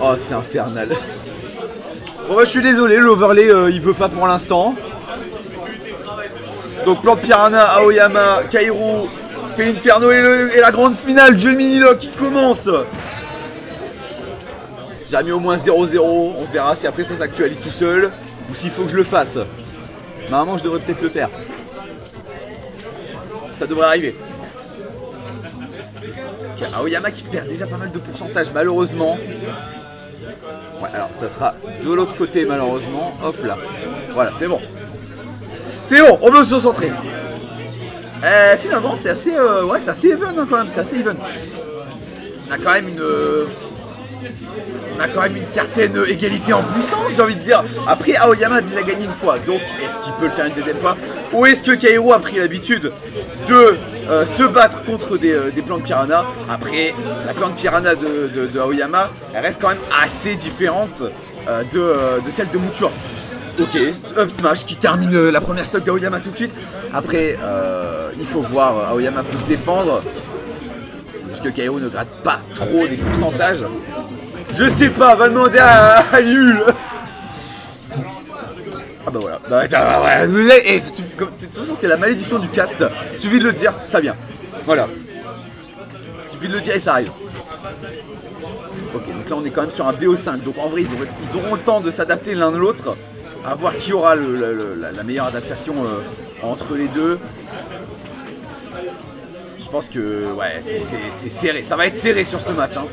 Oh, c'est infernal. Bon bah je suis désolé, l'overlay il veut pas pour l'instant. Donc plan de Piranha, Aoyama, Kaoru fait l'inferno et la grande finale, Gemini Lock qui commence. J'ai mis au moins 0-0, on verra si après ça s'actualise tout seul ou s'il faut que je le fasse. Normalement je devrais peut-être le faire. Ça devrait arriver. Okay, Aoyama qui perd déjà pas mal de pourcentage malheureusement. Ouais, alors ça sera de l'autre côté malheureusement. Hop là. Voilà, c'est bon. C'est bon, on peut se concentrer. Finalement, c'est assez, ouais, c'est assez even hein, quand même. C'est assez even. On a quand même une certaine égalité en puissance, j'ai envie de dire. Après, Aoyama a déjà gagné une fois, donc est-ce qu'il peut le faire une deuxième fois? Ou est-ce que Kaoru a pris l'habitude de se battre contre des plans de Piranha? Après, la plan de Piranha de Aoyama, elle reste quand même assez différente de celle de Mutua. Ok, up smash qui termine la première stock d'Aoyama tout de suite. Après, il faut voir, Aoyama peut se défendre. Puisque Kaoru ne gratte pas trop des pourcentages. Je sais pas, va demander à Lul. Ah bah voilà. Bah, ouais. Et, de toute façon, c'est la malédiction du cast. Suffit de le dire, ça vient. Voilà. Suffit de le dire et ça arrive. Ok, donc là on est quand même sur un BO5. Donc en vrai, ils auront le temps de s'adapter l'un de l'autre. À voir qui aura la meilleure adaptation entre les deux. Je pense que ouais, c'est serré. Ça va être serré sur ce match. Hein.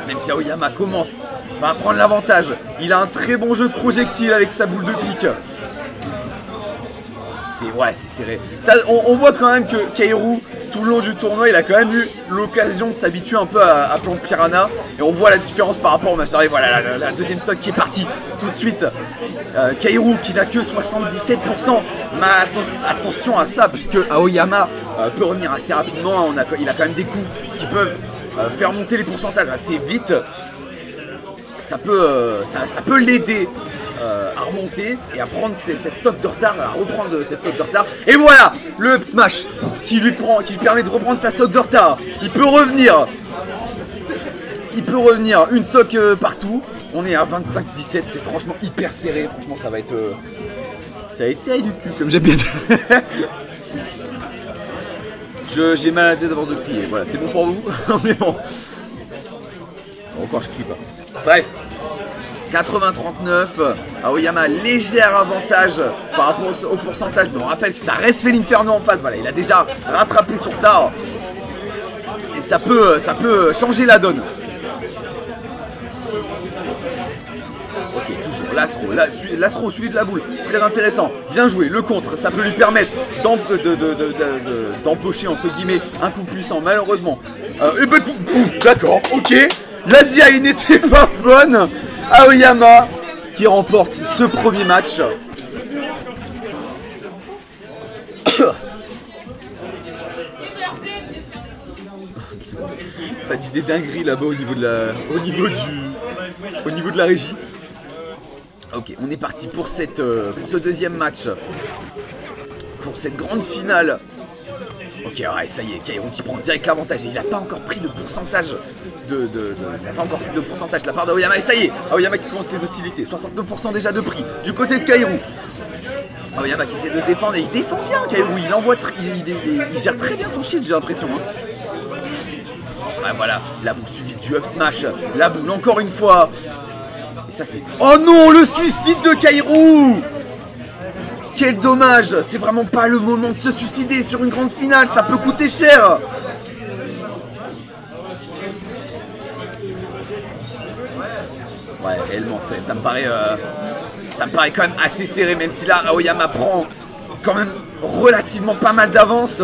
Même si Aoyama commence par prendre l'avantage. Il a un très bon jeu de projectile avec sa boule de pique. C'est serré. Ça, on voit quand même que Kaoru, tout le long du tournoi, il a quand même eu l'occasion de s'habituer un peu à plan de Piranha. Et on voit la différence par rapport au Master. Et voilà la deuxième stock qui est partie tout de suite. Kaoru qui n'a que 77%. Mais attention à ça, puisque Aoyama peut revenir assez rapidement. Il a quand même des coups qui peuvent faire monter les pourcentages assez vite. Ça peut l'aider à remonter et à prendre cette stock de retard, à reprendre cette stock de retard. Et voilà le up smash qui lui permet de reprendre sa stock de retard. Il peut revenir. Une stock partout. On est à 25-17, c'est franchement hyper serré. Franchement, ça va être serré du cul, comme j'aime bien dire. J'ai mal à la tête d'abord de crier. Voilà, c'est bon pour vous. On est bon. Encore, je crie pas. Bref. 80-39, Aoyama léger avantage par rapport au pourcentage, mais on rappelle que ça reste fait l'inferno en face, voilà, il a déjà rattrapé son retard et ça peut changer la donne. Ok, toujours Lasro suivi de la boule, très intéressant, bien joué, le contre, ça peut lui permettre d'empocher entre guillemets un coup puissant, malheureusement. D'accord, ok, la DI n'était pas bonne. Aoyama qui remporte ce premier match. Ça dit des dingueries là-bas au niveau de la régie. Ok, on est parti pour ce deuxième match. Pour cette grande finale. Ok, ouais, ça y est, Kaoru qui prend direct l'avantage et il n'a pas encore pris de pourcentage il n'a pas encore pris de pourcentage de la part d'Aoyama et ça y est, Aoyama qui commence ses hostilités, 62% déjà de prix du côté de Kaoru. Aoyama qui essaie de se défendre et il défend bien Kaoru, il gère très bien son shield, j'ai l'impression. Hein. Ouais, voilà, la boule suivie du up smash, la boule encore une fois. Et ça c'est... Oh non, le suicide de Kaoru! Quel dommage, c'est vraiment pas le moment de se suicider sur une grande finale, ça peut coûter cher. Ouais, réellement, ça me paraît quand même assez serré, même si là, Aoyama prend quand même relativement pas mal d'avance.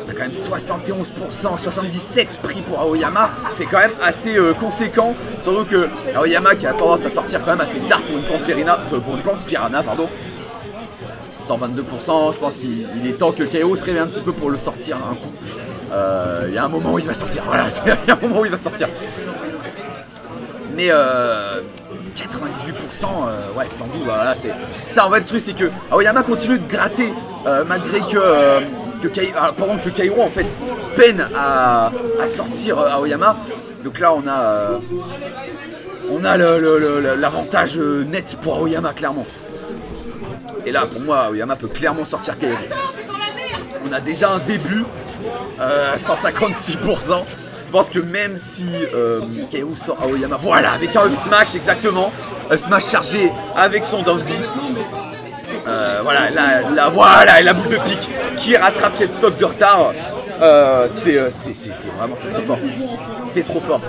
On a quand même 71%, 77% pris pour Aoyama, c'est quand même assez conséquent. Surtout que Aoyama qui a tendance à sortir quand même assez tard pour une plante Piranha, pardon. 122%, je pense qu'il est temps que KO se réveille un petit peu pour le sortir un coup. Il y a un moment où il va sortir, voilà, il y a un moment où il va sortir. Mais 98%, ouais, sans doute, voilà, c'est ça en fait. Le truc, c'est que Aoyama continue de gratter malgré que Kaoru en fait peine à sortir Aoyama. Donc là, on a l'avantage net pour Aoyama, clairement. Et là, pour moi, Aoyama peut clairement sortir Kaoru. On a déjà un début, 156%. Je pense que même si Kaoru sort Aoyama, voilà, avec un up smash, exactement. Un smash chargé avec son down B. Voilà, voilà, et la boule de pique qui rattrape cette stock de retard. C'est vraiment, c'est trop fort. C'est trop fort.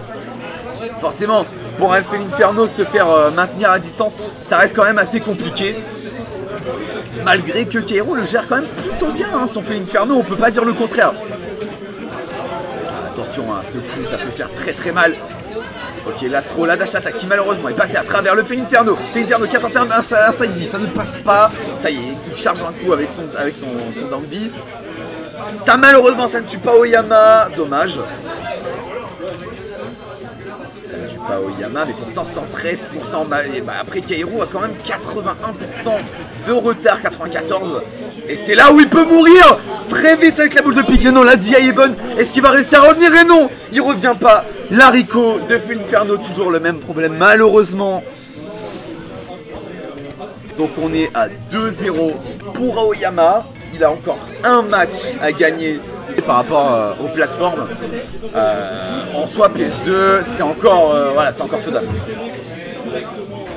Forcément, pour un Inferno se faire maintenir à distance, ça reste quand même assez compliqué. Malgré que Kaoru le gère quand même plutôt bien, hein, son Inferno, on peut pas dire le contraire. Attention, hein, ce coup, ça peut faire très très mal. Ok, l'Astro, la dash attack qui malheureusement est passé à travers le Inferno. Inferno qui a tenté un side B, ça ne passe pas. Ça y est, il charge un coup avec son down B. Ça malheureusement, ça ne tue pas Aoyama, dommage. Ça ne tue pas Aoyama, mais pourtant 113%. Après, Kaoru a quand même 81% de retard, 94. Et c'est là où il peut mourir très vite avec la boule de pique. Et non, la DI est bonne. Est-ce qu'il va réussir à revenir? Et non, il revient pas. L'haricot de Inferno, toujours le même problème, malheureusement. Donc on est à 2-0 pour Aoyama. Il a encore un match à gagner par rapport aux plateformes. En soi, PS2, c'est encore, voilà, c'est encore faisable.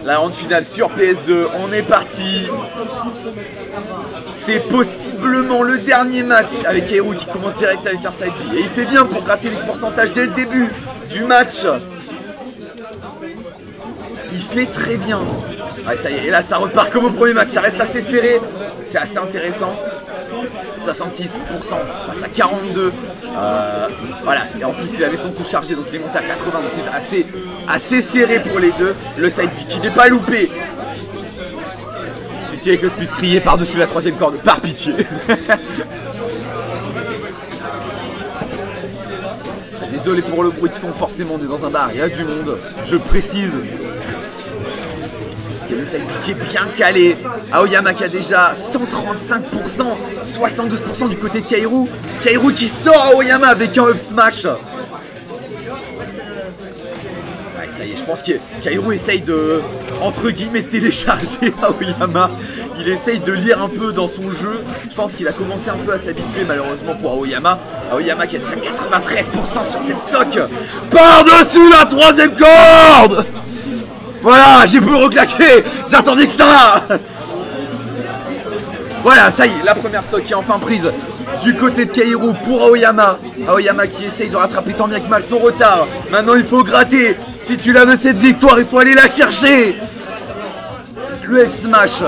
La ronde finale sur PS2, on est parti. C'est possiblement le dernier match avec Kaoru qui commence direct avec un side B. Et il fait bien pour gratter les pourcentages dès le début du match. Il fait très bien. Ouais, ça y est, et là ça repart comme au premier match, ça reste assez serré. C'est assez intéressant. 66% face à 42. Voilà, et en plus il avait son coup chargé, donc il est monté à 80. Donc c'est assez serré pour les deux. Le side B qui n'est pas loupé. Pitié que je puisse crier par-dessus la troisième corde, par pitié. Désolé pour le bruit de fond, forcément on est dans un bar, il y a du monde, je précise. Le side B qui est bien calé. Aoyama qui a déjà 135%, 72% du côté de Kaoru. Kaoru qui sort Aoyama avec un up smash. Ouais, ça y est, je pense que Kaoru essaye de, entre guillemets, télécharger Aoyama. Il essaye de lire un peu dans son jeu. Je pense qu'il a commencé un peu à s'habituer malheureusement pour Aoyama. Aoyama qui a déjà 93% sur cette stock. Par-dessus la troisième corde. Voilà, j'ai pu le reclaquer. J'attendais que ça. Voilà, ça y est, la première stock qui est enfin prise du côté de Kaoru pour Aoyama. Aoyama qui essaye de rattraper tant bien que mal son retard. Maintenant, il faut gratter. Si tu la veux cette victoire, il faut aller la chercher. Le F-Smash.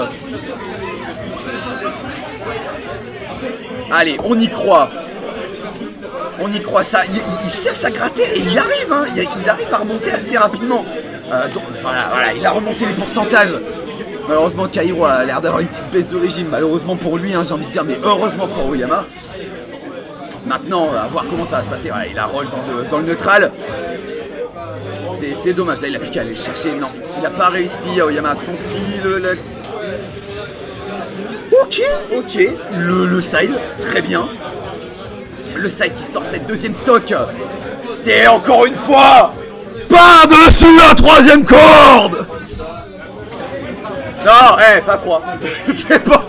Allez, on y croit. On y croit, ça. Il cherche à gratter et il y arrive. Hein. Il arrive à remonter assez rapidement. Donc voilà, il a remonté les pourcentages. Malheureusement, Kaoru a l'air d'avoir une petite baisse de régime. Malheureusement pour lui, hein, j'ai envie de dire, mais heureusement pour Aoyama. Maintenant, à voir comment ça va se passer. Voilà, il a roll dans le neutral. C'est dommage. Là, il a plus qu'à aller chercher. Non, il n'a pas réussi. Aoyama a senti le... Ok. Le side, très bien. Le side qui sort cette deuxième stock. Et encore une fois, par-dessus la troisième corde. Non, pas 3. C'est pas...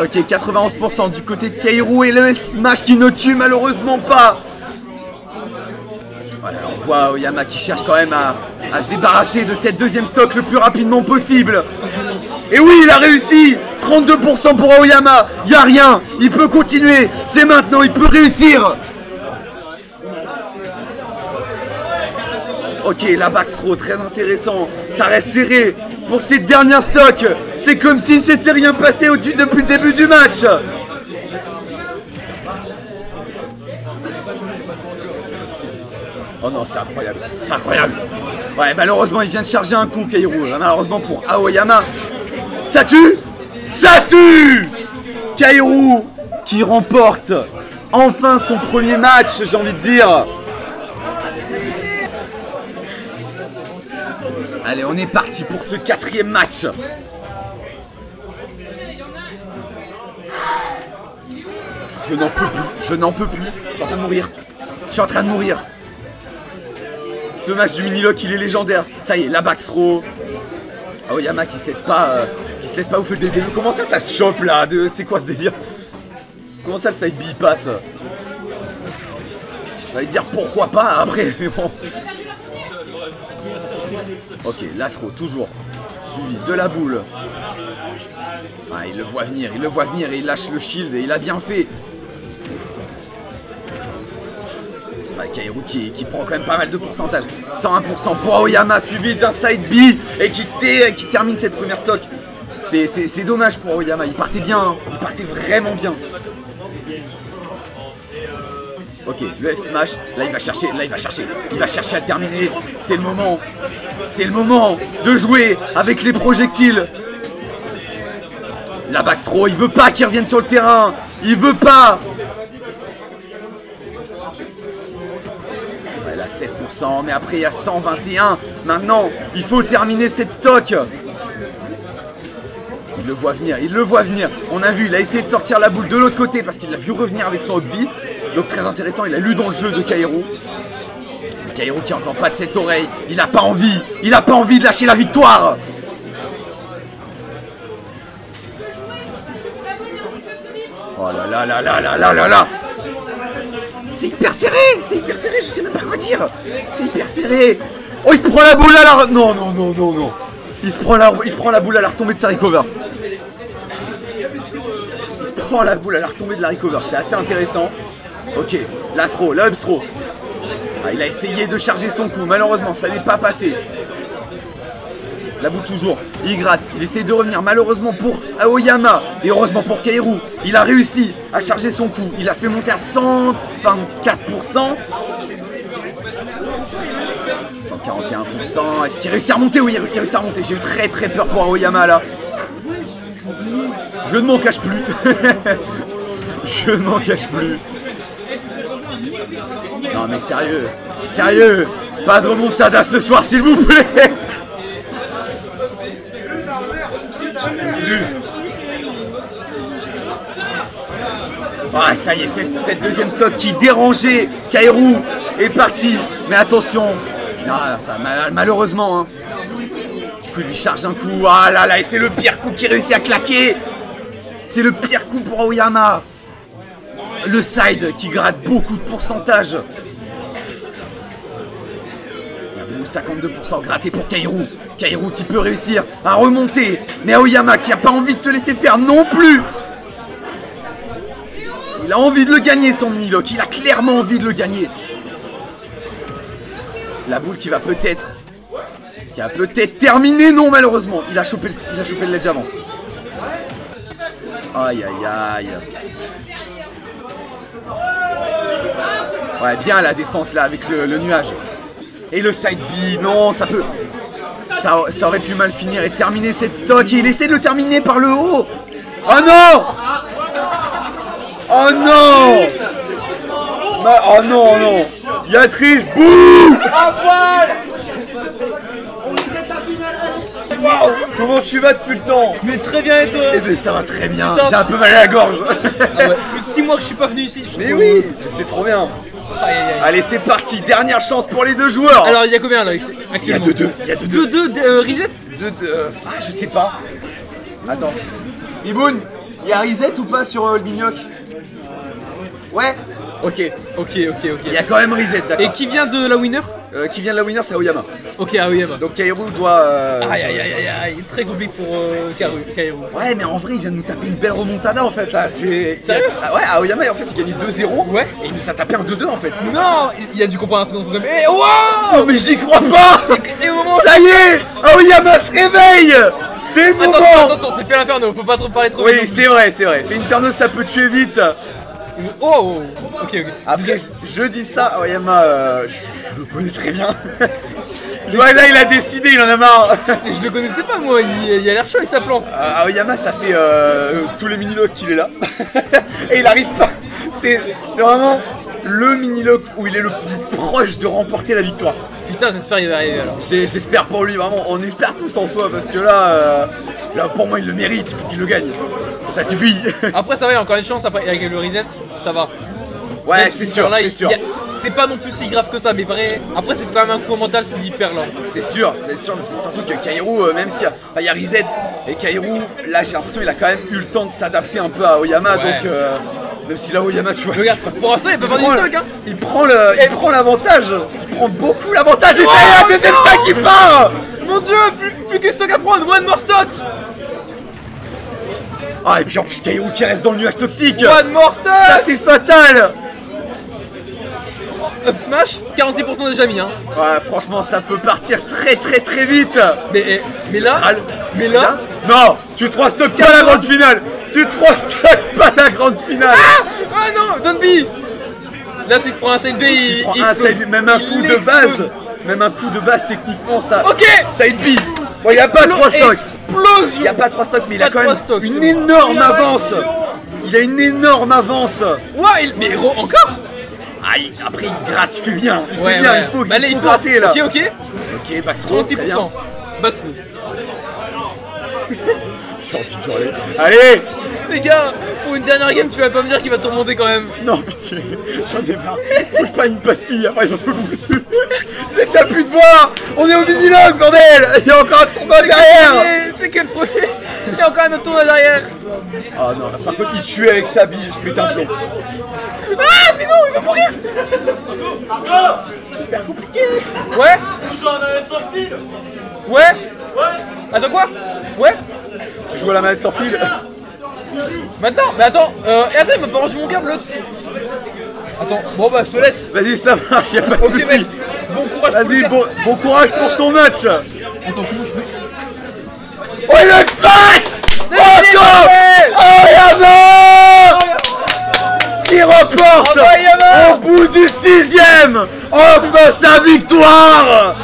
Ok, 91% du côté de Kaoru et le smash qui ne tue malheureusement pas. Voilà, on voit Aoyama qui cherche quand même à se débarrasser de cette deuxième stock le plus rapidement possible. Et oui, il a réussi. 32% pour Aoyama. Il n'y a rien, il peut continuer. C'est maintenant, il peut réussir. Ok, la backthrow, très intéressant. Ça reste serré pour cette dernière stock. C'est comme si c'était rien passé depuis le début du match. Oh non, c'est incroyable. C'est incroyable. Ouais, malheureusement, il vient de charger un coup, Kaoru. Malheureusement pour Aoyama. Ça tue. Ça tue. Kaoru qui remporte enfin son premier match, j'ai envie de dire. Allez, on est parti pour ce quatrième match. Je n'en peux plus. Je n'en peux plus. Je suis en train de mourir. Je suis en train de mourir. Ce match du mini-lock, il est légendaire. Ça y est, la backthrow. Aoyama qui se laisse pas ouf le début. Comment ça se chope là? C'est quoi ce délire? Comment ça le side B passe? On va dire pourquoi pas après, mais bon. Ok, Lasro toujours suivi de la boule. Ah, il le voit venir et il lâche le shield et il a bien fait. Ah, Kaoru qui prend quand même pas mal de pourcentage. 101% pour Aoyama, suivi d'un side B et qui termine cette première stock. C'est dommage pour Aoyama, il partait bien, hein. Il partait vraiment bien. Ok, le F-Smash, là il va chercher à le terminer. C'est le moment de jouer avec les projectiles. La backthrow, il veut pas qu'il revienne sur le terrain. Il veut pas. Ouais, là 16%, mais après il y a 121. Maintenant, il faut terminer cette stock. Il le voit venir. On a vu, il a essayé de sortir la boule de l'autre côté parce qu'il l'a vu revenir avec son hobby. Donc très intéressant, il a lu dans le jeu de Kaoru. Kaoru qui entend pas de cette oreille. Il a pas envie de lâcher la victoire. Oh là là là là là là là là. C'est hyper serré, je sais même pas quoi dire. C'est hyper serré. Oh, il se prend la boule à la... Non. Il se prend la boule à la retombée de sa recover. Il se prend la boule à la retombée de la recover, c'est assez intéressant. Ok, l'Astro, le Upstro. Ah, il a essayé de charger son coup, malheureusement ça n'est pas passé. La boule toujours, il gratte, il essaie de revenir, malheureusement pour Aoyama. Et heureusement pour Kaoru, il a réussi à charger son coup. Il a fait monter à 124%. 141%, est-ce qu'il réussit à remonter? Oui, il réussit à remonter. J'ai eu très peur pour Aoyama là. Je ne m'en cache plus. Je ne m'en cache plus. Non mais sérieux, pas de remontada ce soir s'il vous plaît. Ah ça y est, cette deuxième stock qui dérangeait Kaoru est partie. Mais attention, non, ça, malheureusement, hein. Du coup il lui charge un coup, ah là là, et c'est le pire coup qui réussit à claquer. C'est le pire coup pour Aoyama. Le side qui gratte beaucoup de pourcentage. 52% gratté pour Kaoru. Kaoru qui peut réussir à remonter. Mais Aoyama qui n'a pas envie de se laisser faire non plus. Il a envie de le gagner son mini-lock. Il a clairement envie de le gagner. La boule qui va peut-être terminer. Non malheureusement. Il a chopé le ledge avant. Aïe aïe aïe. Ouais, bien la défense là avec le nuage. Et le side B, non, ça aurait pu mal finir et terminer cette stock. Et il essaie de le terminer par le haut. Oh non! Oh non! Oh non! Il y a triche, bouh! Wow, comment tu vas depuis le temps? Mais très bien et toi? Eh ben ça va très bien, j'ai un peu mal à la gorge. Ah ouais, plus de 6 mois que je suis pas venu ici. Mais oui, c'est trop bien. Aïe, aïe, aïe. Allez c'est parti, dernière chance pour les deux joueurs. Alors il y a combien là? Il y a 2-2. Il y a 2-2 reset? Ah je sais pas. Attends. Iboun, il y a reset ou pas sur le mini-lock? Ouais. Ok. Il y a quand même reset, d'accord. Et qui vient de la winner? Qui vient de la winner, c'est Aoyama. Ok, Aoyama. Donc Kaoru doit... Aïe, très compliqué pour Kaoru. Ouais, mais en vrai, il vient de nous taper une belle remontada en fait là. Sérieux? Ouais, Aoyama en fait il gagnait 2-0. Ouais. Et il nous a tapé un 2-2 en fait. Non, il a dû comprendre un second comme. Eh wow! Mais j'y crois pas! Et au moment... Ça y est! Aoyama se réveille! C'est le moment! Attention, c'est fait l'inferno, faut pas trop parler trop vite. Oui, c'est vrai. Fait Inferno, ça peut tuer vite. Oh! Ok. Après, je dis ça, Aoyama, je le connais très bien. Ouais, là, il a décidé, il en a marre. Je le connaissais pas, moi, il a l'air chaud avec sa plante. Aoyama, ça fait tous les mini-locks qu'il est là. Et il arrive pas. C'est vraiment le mini-lock où il est le plus proche de remporter la victoire. Putain, j'espère qu'il va arriver alors. J'espère pour lui, vraiment. On espère tous en soi, parce que là, pour moi, il le mérite. Il faut qu'il le gagne. Ça suffit. Après, ça va, il y a encore une chance après, avec le reset, ça va. Ouais, Donc, c'est sûr, là, c'est sûr. C'est pas non plus si grave que ça, mais vrai. Après, c'est quand même un coup mental, c'est hyper là. C'est sûr, c'est surtout que Kaoru, même s'il y a Reset et Kaoru, là j'ai l'impression qu'il a quand même eu le temps de s'adapter un peu à Aoyama, Ouais. donc même si là Aoyama, tu vois, Regarde, pour l'instant, il peut pas du stock, hein. il prend l'avantage, il prend beaucoup l'avantage, et ça y est, un deuxième stock qui part. Mon dieu, plus que stock à prendre, one more stock. Ah, et puis en plus Kaoru qui reste dans le nuage toxique. One more stock. Ça c'est fatal. Up smash, 46% déjà mis, hein. Ouais, franchement, ça peut partir très très très vite. Mais là, Non, tu 3 stocks pas la grande finale. Tu 3 stocks pas la grande finale. Ah non, don't be. Là, s'il se prend un side B, Il prend un side B, même un coup de base. Même un coup de base, techniquement, ça. Ok. Side B. Bon, il n'y a pas 3 stocks. Explosion. Il n'y a pas 3 stocks, mais il a Pas quand trois même stocks, une c'est bon. énorme avance. Il a une énorme avance. Ouais, mais encore. Ah, après, il gratte, il fait bien. Il Ouais, fait bien, ouais. il faut Bah, là, il faut gratter là. Ok, Ok, backstroke, très bien. 36%. Backstroke. J'ai envie de hurler. Allez. Les gars, pour une dernière game, tu vas pas me dire qu'il va te remonter quand même. Non, pitié, j'en ai marre. Bouge pas une pastille, après j'en peux plus. J'ai déjà plus de voix. On est au mini-log, bordel. Il y a encore un tournoi derrière. C'est que le premier. Il y a encore un autre tournoi derrière. Ah non, par contre, il tue avec sa bille, je pète un plomb. Ah, mais non, il va mourir. C'est hyper compliqué. Ouais. Toujours un manette sans fil. Ouais. Ouais. Attends quoi. Ouais. Tu joues à la manette sans fil. Mais attends, et attends, il m'a pas rangé mon câble l'autre. Attends, bon bah je te laisse. Vas-y, ça marche, y'a pas de Ok soucis. mec, bon courage pour le Vas-y, perso. bon courage pour ton match. Attends, comment je fais? Oh, il a smash. Allez, Oh, Yama qui remporte Bravo, Yama. au bout du 6ème enfin sa victoire.